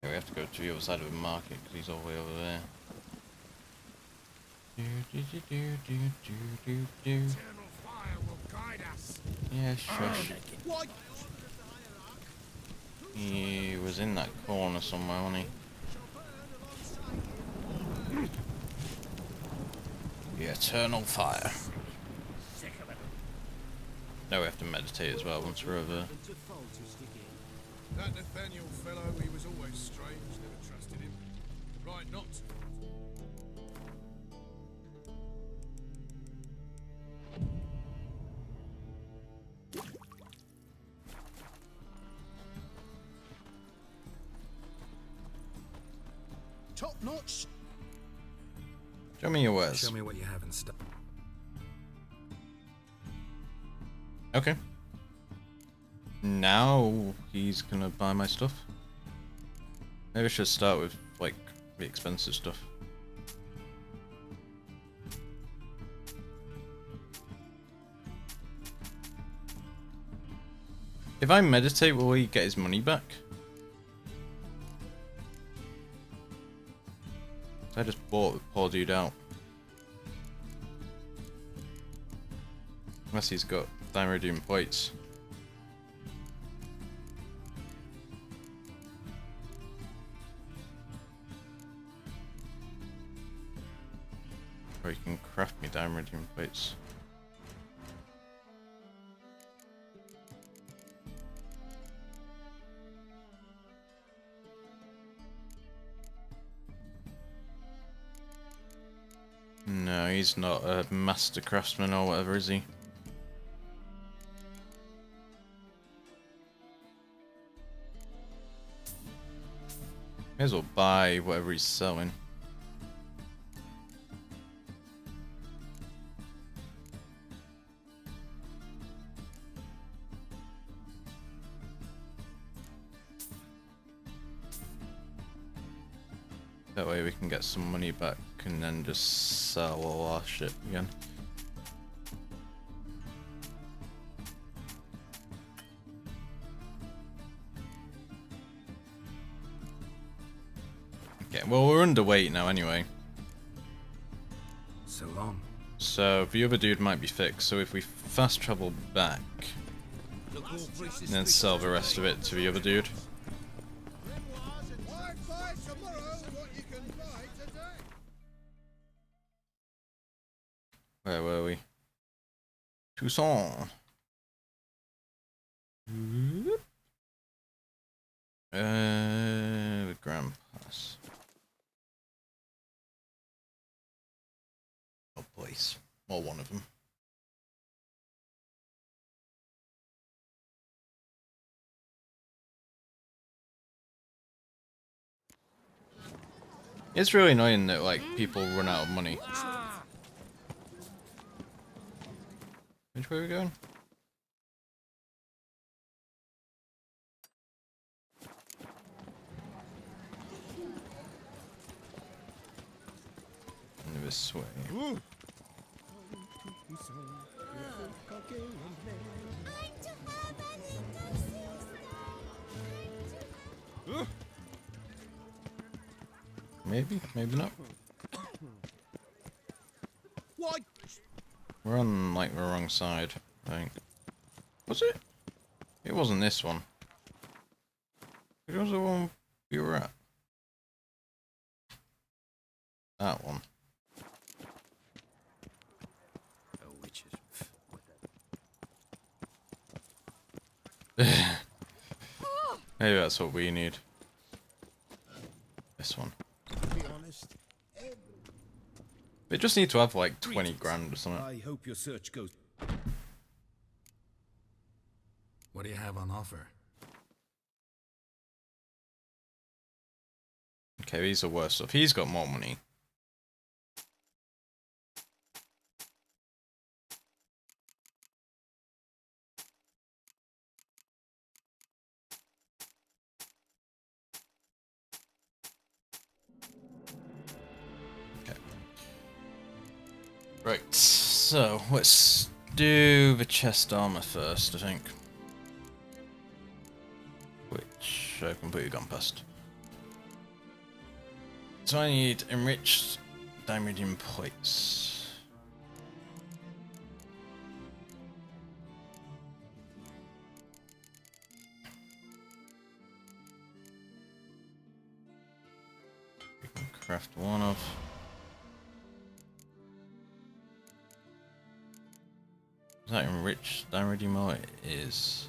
Okay, we have to go to the other side of the market because he's all the way over there. Eternal fire will guide us. Yeah, shush. He was in that corner somewhere, wasn't he? The eternal fire. Now we have to meditate as well once we're over. That Nathaniel fellow, he was always strange. Never trusted him. Right, not to. Top notch. Show me your wares. Show me what you have in stock. Okay. Now he's gonna buy my stuff. Maybe I should start with, like, the expensive stuff. If I meditate, will he get his money back? I just bought the poor dude out. Unless he's got diamond plates. Or he can craft me diamond plates. No, he's not a master craftsman or whatever, is he? May as well buy whatever he's selling. That way we can get some money back and then just sell all our shit again. Okay, well we're underweight now anyway. So long. So the other dude might be fixed, so if we fast travel back and then sell the rest of it to the other dude. Where were we? Toussaint. The Grand Pass. Oh, place. Or one of them. It's really annoying that, like, people run out of money. Which way are we going? This way. Maybe, maybe not. What? We're on, like, the wrong side, I think. Was it? It wasn't this one. It was the one we were at. That one. Oh, witches. Maybe that's what we need. This one. Be honest. They just need to have like 20 grand or something. I hope your search goes. What do you have on offer? Okay, these are worse stuff. He's got more money. Okay. Right, so let's do the chest armor first, I think. Which I completely gone past. So I need enriched diamond plates. We can craft one of. Is that enriched diamond? It is.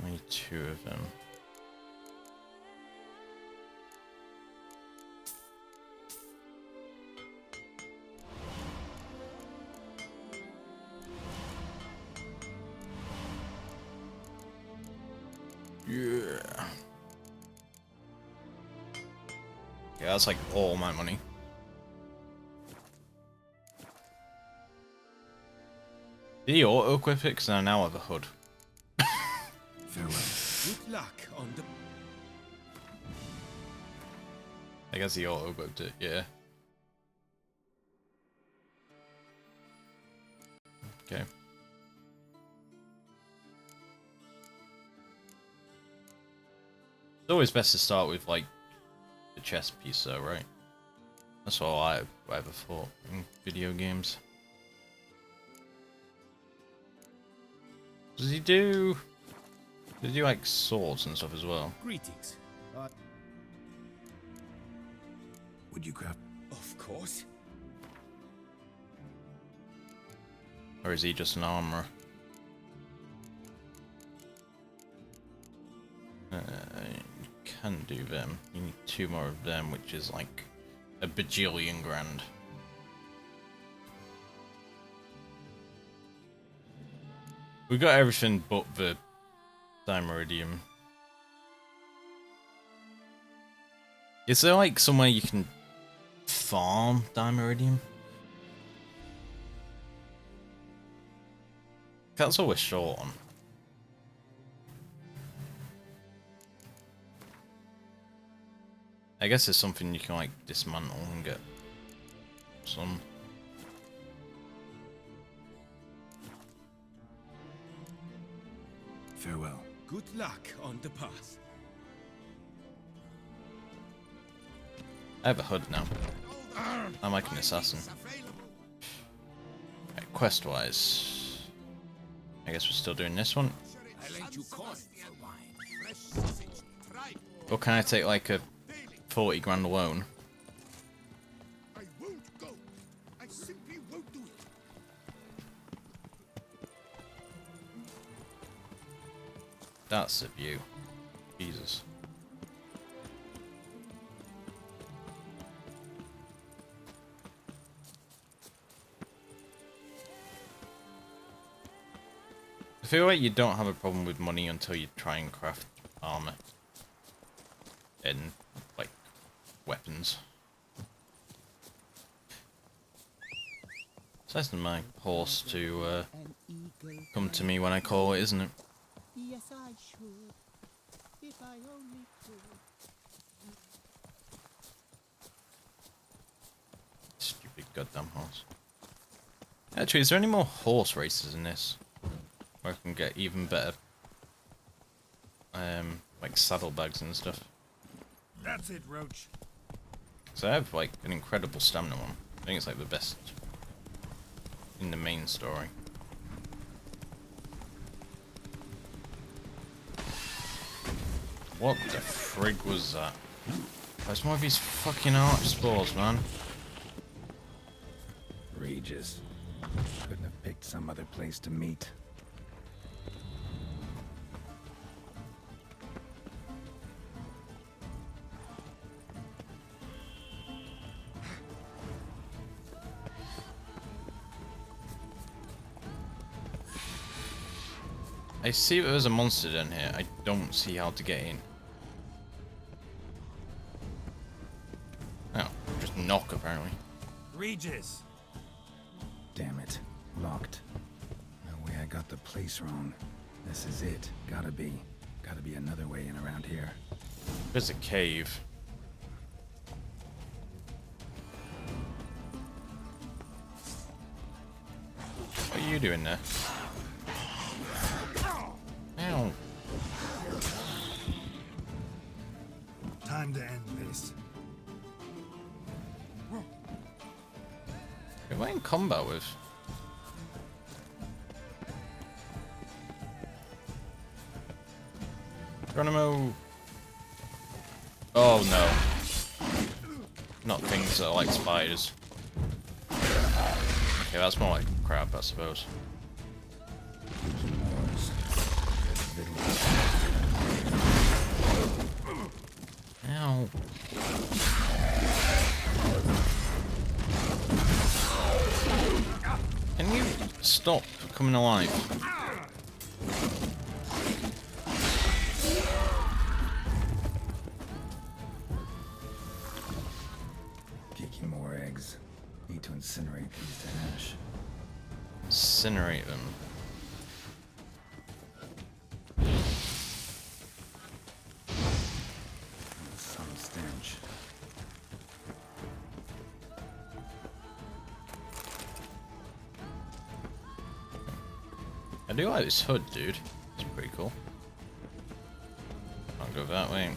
I need 2 of them. Yeah. Yeah, that's like all my money. Did he auto-equip it? Because I now have a hood. Farewell. Good luck on the... I guess he auto-equipped it, yeah. Okay. It's always best to start with, like, the chess piece, though, right? That's all I ever thought in video games. Does he do... Does he do, like, swords and stuff as well? Greetings. Would you craft? Of course. Or is he just an armorer? You can do them. You need 2 more of them, which is like a bajillion grand. We got everything but the Dimeridium. Is there like somewhere you can farm Dimeridium? That's all we're short on. I guess it's something you can like dismantle and get some. Farewell. Good luck on the path. I have a hood now. I'm like an assassin. Right, quest-wise, I guess we're still doing this one. I lent you coin for wine. Or can I take like a 40 grand loan? I won't go. I simply won't do it. That's a view. Jesus. I feel like you don't have a problem with money until you try and craft armor and like weapons. It's nice of my horse to come to me when I call it, isn't it? Yes, I should. If I only could. Stupid goddamn horse. Actually, is there any more horse races in this? Where I can get even better, like saddlebags and stuff. That's it, Roach. So I have like an incredible stamina one. I think it's like the best in the main story. What the frig was that? That's more of these fucking arch spores, man. Regis. Couldn't have picked some other place to meet. I see that there's a monster down here. I don't see how to get in. Oh, just knock apparently. Regis. Damn it. Locked. No way I got the place wrong. This is it. Gotta be. Gotta be another way in around here. There's a cave. What are you you doing there? Ow. Time to end this. Who am I in combat with? Geronimo. Oh no. Not things that are like spiders. Okay, that's more like crab, I suppose. Ow. Can you stop coming alive? Kicking more eggs. Need to incinerate these to ash. Incinerate them. Some stench. I do like this hood, dude. It's pretty cool. I'll go that way.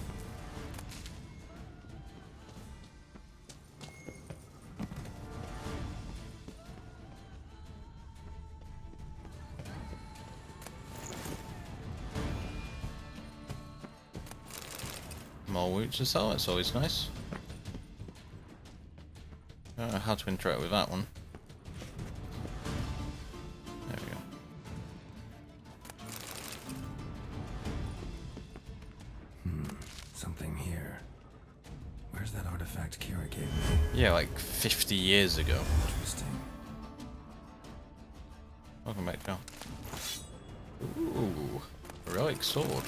More loot to sell, it's always nice. I don't know how to interact with that one. There we go. Something here. Where's that artifact Kira gave me? Yeah, like 50 years ago. Interesting. Welcome back, Joe. Ooh, heroic sword.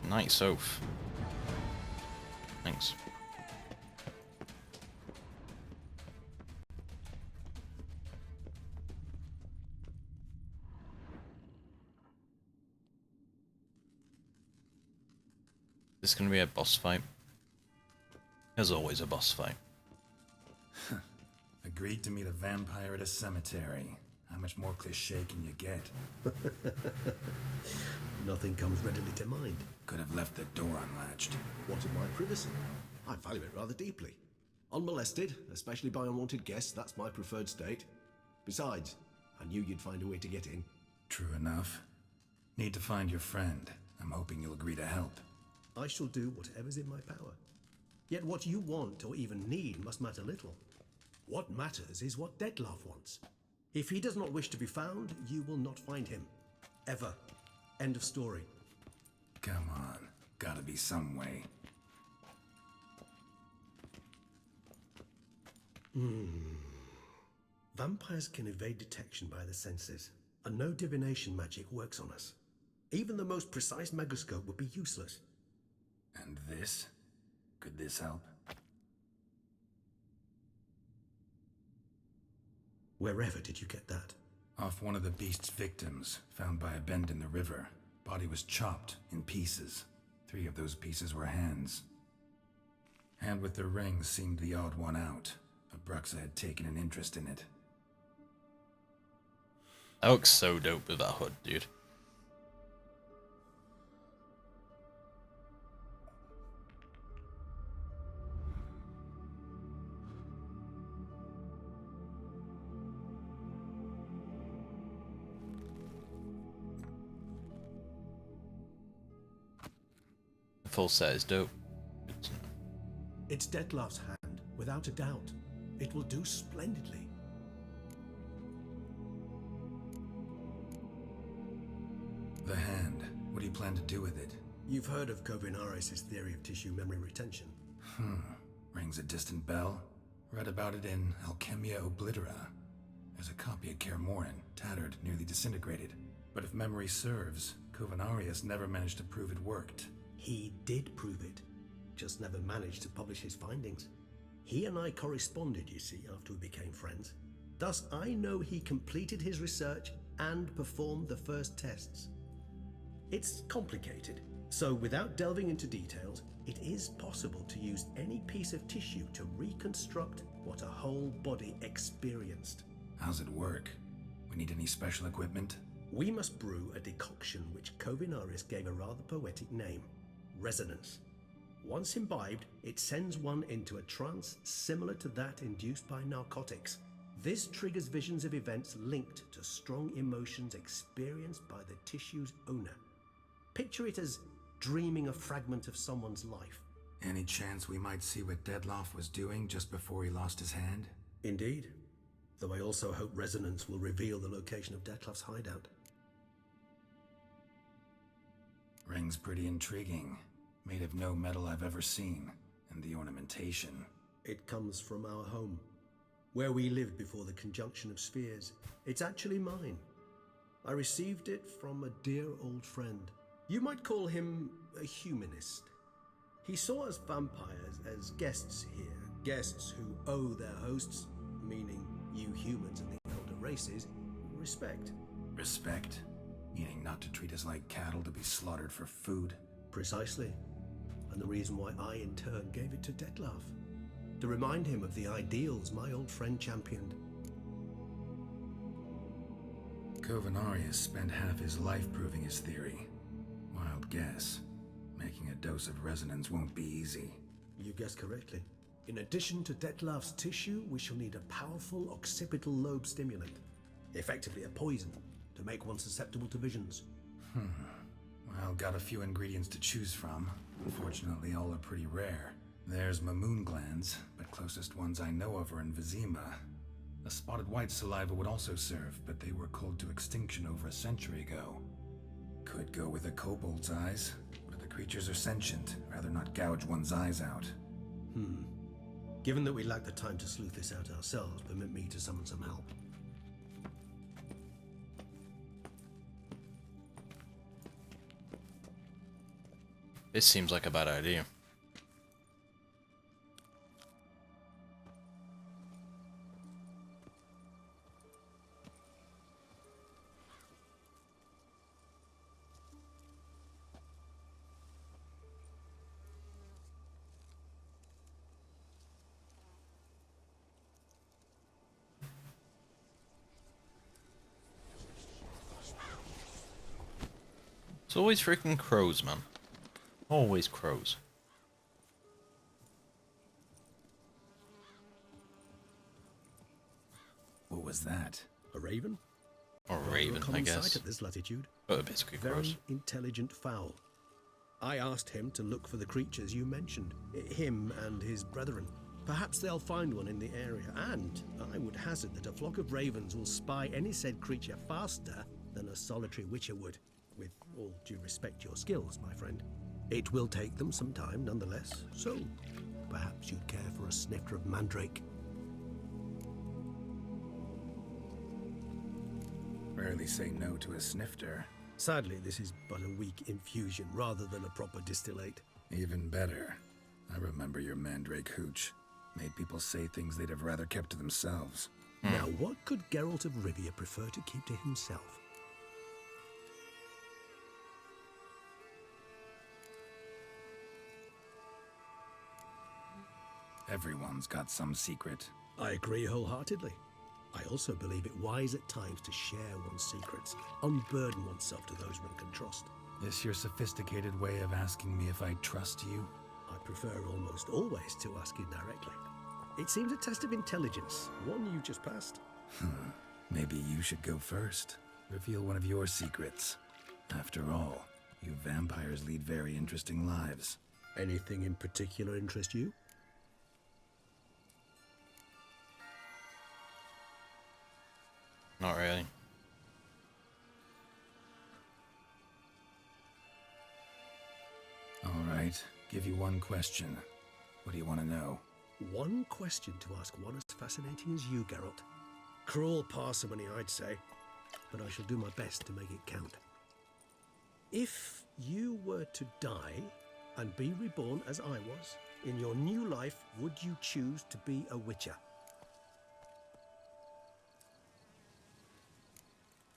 Knight's Oath. Thanks. This is gonna be a boss fight. There's always a boss fight. Agreed to meet a vampire at a cemetery. How much more cliché can you get? Nothing comes readily to mind. Could have left the door unlatched. What of my privacy? I value it rather deeply. Unmolested, especially by unwanted guests, that's my preferred state. Besides, I knew you'd find a way to get in. True enough. Need to find your friend. I'm hoping you'll agree to help. I shall do whatever's in my power. Yet what you want or even need must matter little. What matters is what Dettlaff wants. If he does not wish to be found, you will not find him. Ever. End of story. Come on. Gotta be some way. Vampires can evade detection by the senses, and no divination magic works on us. Even the most precise megascope would be useless. And this? Could this help? Wherever did you get that? Off one of the beast's victims, found by a bend in the river. Body was chopped in pieces. 3 of those pieces were hands. Hand with the ring seemed the odd one out. Abruxa had taken an interest in it. That looks so dope with that hood, dude. The full set is dope. Good to know. It's Dettlaff's hand, without a doubt. It will do splendidly. The hand. What do you plan to do with it? You've heard of Kovinaris' theory of tissue memory retention. Rings a distant bell. Read about it in Alchemia Oblitera. There's a copy of Kaer Morhen, tattered, nearly disintegrated. But if memory serves, Kovinaris never managed to prove it worked. He did prove it, just never managed to publish his findings. He and I corresponded, you see, after we became friends. Thus, I know he completed his research and performed the first tests. It's complicated, so without delving into details, it is possible to use any piece of tissue to reconstruct what a whole body experienced. How's it work? We need any special equipment? We must brew a decoction which Kovinaris gave a rather poetic name, resonance. Once imbibed, it sends one into a trance similar to that induced by narcotics. This triggers visions of events linked to strong emotions experienced by the tissue's owner. Picture it as dreaming a fragment of someone's life. Any chance we might see what Dettlaff was doing just before he lost his hand? Indeed. Though I also hope resonance will reveal the location of Dettlaff's hideout. Ring's pretty intriguing. Made of no metal I've ever seen. And the ornamentation. It comes from our home, where we lived before the conjunction of spheres. It's actually mine. I received it from a dear old friend. You might call him a humanist. He saw us vampires as guests here, guests who owe their hosts, meaning you humans and the elder races, respect. Respect? Meaning not to treat us like cattle to be slaughtered for food? Precisely. And the reason why I in turn gave it to Dettlaff. To remind him of the ideals my old friend championed. Kovinaris spent half his life proving his theory. Wild guess. Making a dose of resonance won't be easy. You guessed correctly. In addition to Dettlaff's tissue, we shall need a powerful occipital lobe stimulant. Effectively a poison, to make one susceptible to visions. Well, got a few ingredients to choose from. Unfortunately, all are pretty rare. There's Mamoon glands, but closest ones I know of are in Vizima. A spotted white saliva would also serve, but they were cold to extinction over a century ago. Could go with a kobold's eyes, but the creatures are sentient. Rather not gouge one's eyes out. Given that we lack the time to sleuth this out ourselves, permit me to summon some help. This seems like a bad idea. It's always freaking crows, man. Always crows. What was that? A raven? Or Rather a raven, I common guess. sight at this latitude. But basically Very crows. intelligent fowl. I asked him to look for the creatures you mentioned. Him and his brethren. Perhaps they'll find one in the area, and I would hazard that a flock of ravens will spy any said creature faster than a solitary witcher would. With all due respect to your skills, my friend. It will take them some time, nonetheless, so perhaps you'd care for a snifter of mandrake. Rarely say no to a snifter. Sadly, this is but a weak infusion rather than a proper distillate. Even better. I remember your mandrake hooch. Made people say things they'd have rather kept to themselves. Now, what could Geralt of Rivia prefer to keep to himself? Everyone's got some secret. I agree wholeheartedly. I also believe it wise at times to share one's secrets, unburden oneself to those one can trust. This your sophisticated way of asking me if I trust you? I prefer almost always to ask indirectly. It seems a test of intelligence, one you just passed. Maybe you should go first. Reveal one of your secrets. After all, you vampires lead very interesting lives. Anything in particular interest you? Not really. All right, give you one question. What do you want to know? One question to ask one as fascinating as you, Geralt. Cruel parsimony, I'd say, but I shall do my best to make it count. If you were to die and be reborn as I was, in your new life, would you choose to be a witcher?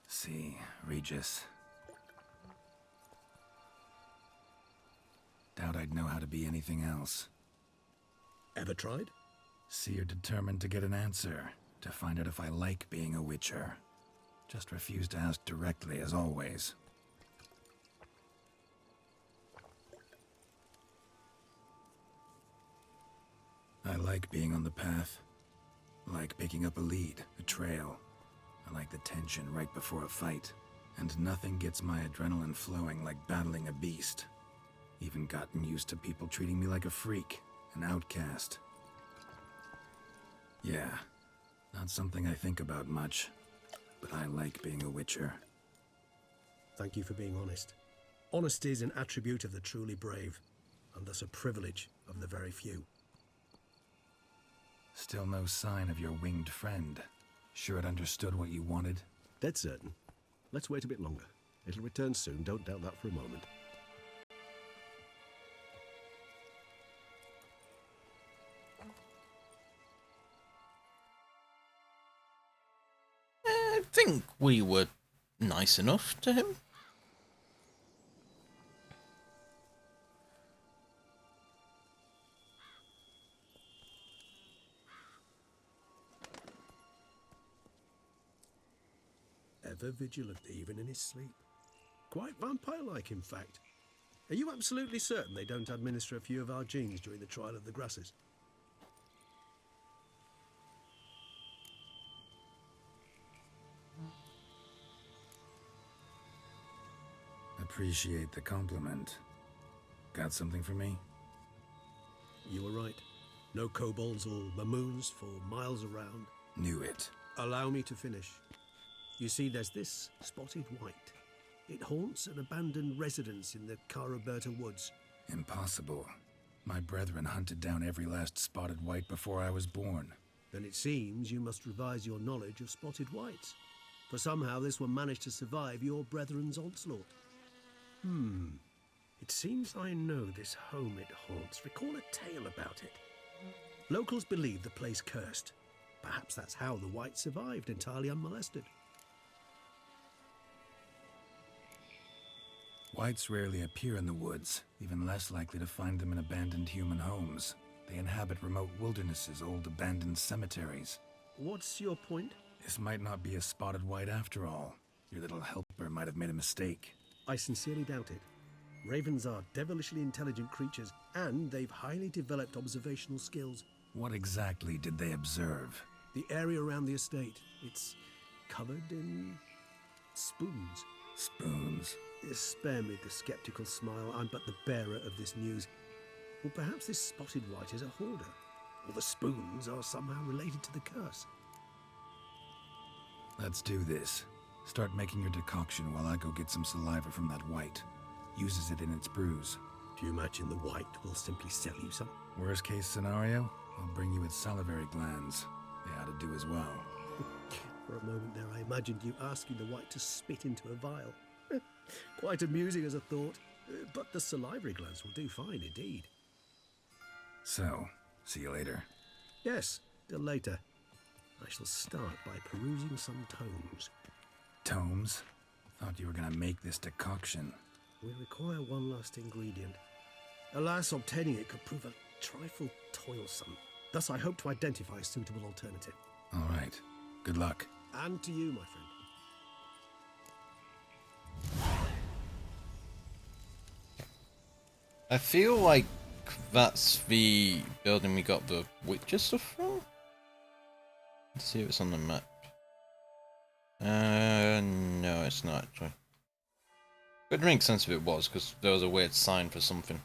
See, Regis. Doubt I'd know how to be anything else. Ever tried? See, you're determined to get an answer. to find out if I like being a witcher. Just refuse to ask directly, as always. I like being on the path. I like picking up a lead, a trail. I like the tension right before a fight. And nothing gets my adrenaline flowing like battling a beast. Even gotten used to people treating me like a freak, an outcast. Yeah, not something I think about much, but I like being a witcher. Thank you for being honest. Honesty is an attribute of the truly brave, and thus a privilege of the very few. Still no sign of your winged friend. Sure it understood what you wanted? Dead certain. Let's wait a bit longer. It'll return soon, don't doubt that for a moment. I think we were nice enough to him. Ever vigilant, even in his sleep. Quite vampire-like, in fact. Are you absolutely certain they don't administer a few of our genes during the trial of the grasses? Appreciate the compliment. Got something for me? You were right. No kobolds or mamoons for miles around. Knew it. Allow me to finish. You see, there's this spotted white. It haunts an abandoned residence in the Caraberta woods. Impossible. My brethren hunted down every last spotted white before I was born. Then it seems you must revise your knowledge of spotted whites. For somehow this one managed to survive your brethren's onslaught. It seems I know this home it haunts. Recall a tale about it. Locals believe the place cursed. Perhaps that's how the whites survived entirely unmolested. Whites rarely appear in the woods, even less likely to find them in abandoned human homes. They inhabit remote wildernesses, old abandoned cemeteries. What's your point? This might not be a spotted white after all. Your little helper might have made a mistake. I sincerely doubt it. Ravens are devilishly intelligent creatures, and they've highly developed observational skills. What exactly did they observe? The area around the estate, it's covered in spoons. Spoons? Spare me the skeptical smile. I'm but the bearer of this news. Or perhaps this spotted white is a hoarder, or the spoons are somehow related to the curse. Let's do this. Start making your decoction while I go get some saliva from that white. Uses it in its brews. Do you imagine the white will simply sell you some? Worst case scenario, I'll bring you its salivary glands. They ought to do as well. For a moment there, I imagined you asking the white to spit into a vial. Quite amusing as a thought, but the salivary glands will do fine indeed. So, see you later. Yes, till later. I shall start by perusing some tomes. Tomes? Thought you were gonna make this decoction. We require one last ingredient. Alas, obtaining it could prove a trifle toilsome. Thus, I hope to identify a suitable alternative. All right. Good luck. And to you, my friend. I feel like that's the building we got the Witcher stuff from. Let's see if it's on the map. No, it's not actually. It would make sense if it was, because there was a weird sign for something.